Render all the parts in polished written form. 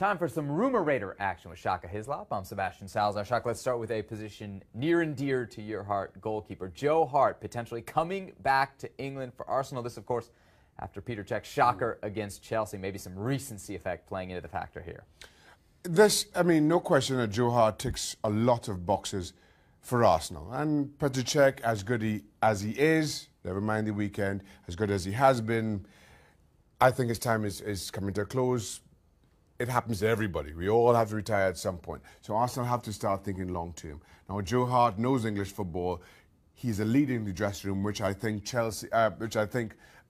Time for some Rumour Raider action with Shaka Hislop. I'm Sebastian Salazar. Shaka, let's start with a position near and dear to your heart, goalkeeper Joe Hart, potentially coming back to England for Arsenal. This, of course, after Peter Cech's shocker against Chelsea. Maybe some recency effect playing into the factor here. No question that Joe Hart ticks a lot of boxes for Arsenal. And Peter Cech, as good as he is, never mind the weekend, as good as he has been, I think his time is coming to a close. It happens to everybody. We all have to retire at some point. So Arsenal have to start thinking long term. Now, Joe Hart knows English football. He's a leader in the dressing room, which I think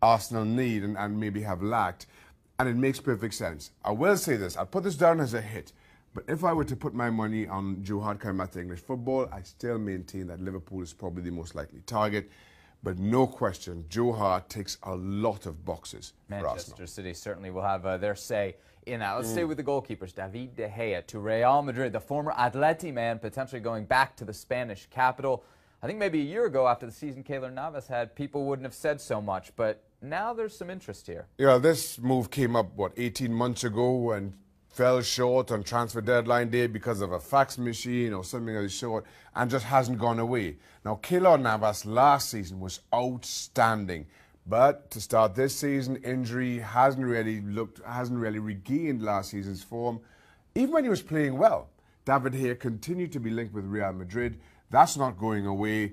Arsenal need and maybe have lacked. And it makes perfect sense. I will say this. I'll put this down as a hit. But if I were to put my money on Joe Hart coming back to English football, I still maintain that Liverpool is probably the most likely target. But no question, Joe Hart ticks a lot of boxes for Arsenal. Manchester City certainly will have their say in that. Let's stay with the goalkeepers. David De Gea to Real Madrid, the former Atleti man, potentially going back to the Spanish capital. I think maybe a year ago after the season Keylor Navas had, people wouldn't have said so much, but now there's some interest here. Yeah, this move came up, 18 months ago and fell short on transfer deadline day because of a fax machine or something of the sort, and just hasn't gone away. Now, Keylor Navas last season was outstanding, but to start this season, injury hasn't really regained last season's form, even when he was playing well. David De Gea continued to be linked with Real Madrid. That's not going away.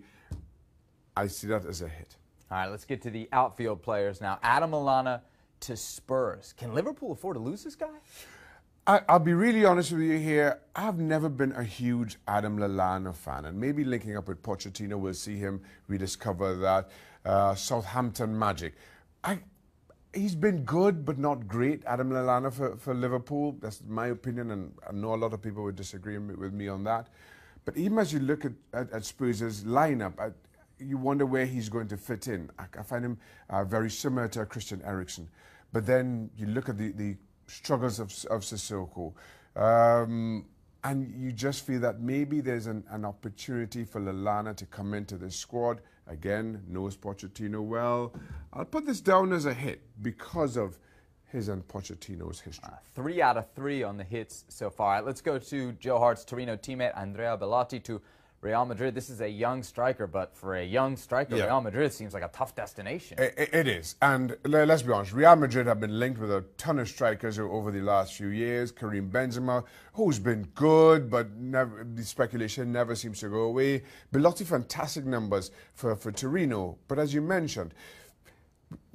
I see that as a hit. All right, let's get to the outfield players now. Adam Lallana to Spurs. Can Liverpool afford to lose this guy? I'll be really honest with you here. I've never been a huge Adam Lallana fan, and maybe linking up with Pochettino, we'll see him rediscover that Southampton magic. He's been good, but not great, Adam Lallana for Liverpool. That's my opinion, and I know a lot of people would disagree with me on that. But even as you look at Spurs' lineup, you wonder where he's going to fit in. I find him very similar to Christian Eriksen. But then you look at the struggles of Sissoko, and you just feel that maybe there's an opportunity for Lallana to come into this squad. Again, knows Pochettino well. I'll put this down as a hit because of his and Pochettino's history. 3 out of 3 on the hits so far. Right, let's go to Joe Hart's Torino teammate, Andrea Bellotti, to Real Madrid. This is a young striker, but for a young striker, yeah, Real Madrid seems like a tough destination. It is. And let's be honest, Real Madrid have been linked with a ton of strikers over the last few years. Karim Benzema, who's been good, but the speculation never seems to go away. Bellotti, fantastic numbers for Torino. But as you mentioned,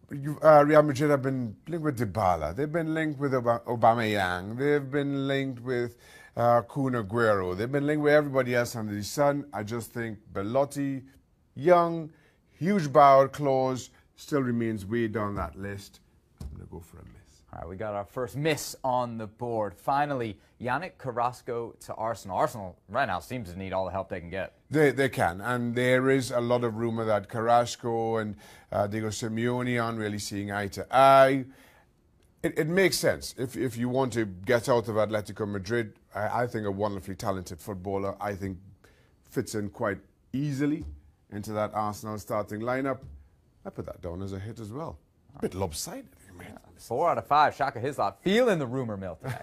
Real Madrid have been linked with Dybala. They've been linked with Aubameyang. They've been linked with Kun Aguero. They've been linked with everybody else under the sun. I just think Bellotti, young, huge buyout clause, still remains way down that list. I'm going to go for a miss. All right, we got our first miss on the board. Finally, Yannick Carrasco to Arsenal. Arsenal right now seems to need all the help they can get. They can, and there is a lot of rumour that Carrasco and Diego Simeone aren't really seeing eye to eye. It makes sense. If you want to get out of Atletico Madrid, I think a wonderfully talented footballer, I think fits in quite easily into that Arsenal starting lineup. I put that down as a hit as well. A bit lopsided. Yeah. 4 out of 5. Shaka Hislop feeling the rumour mill today.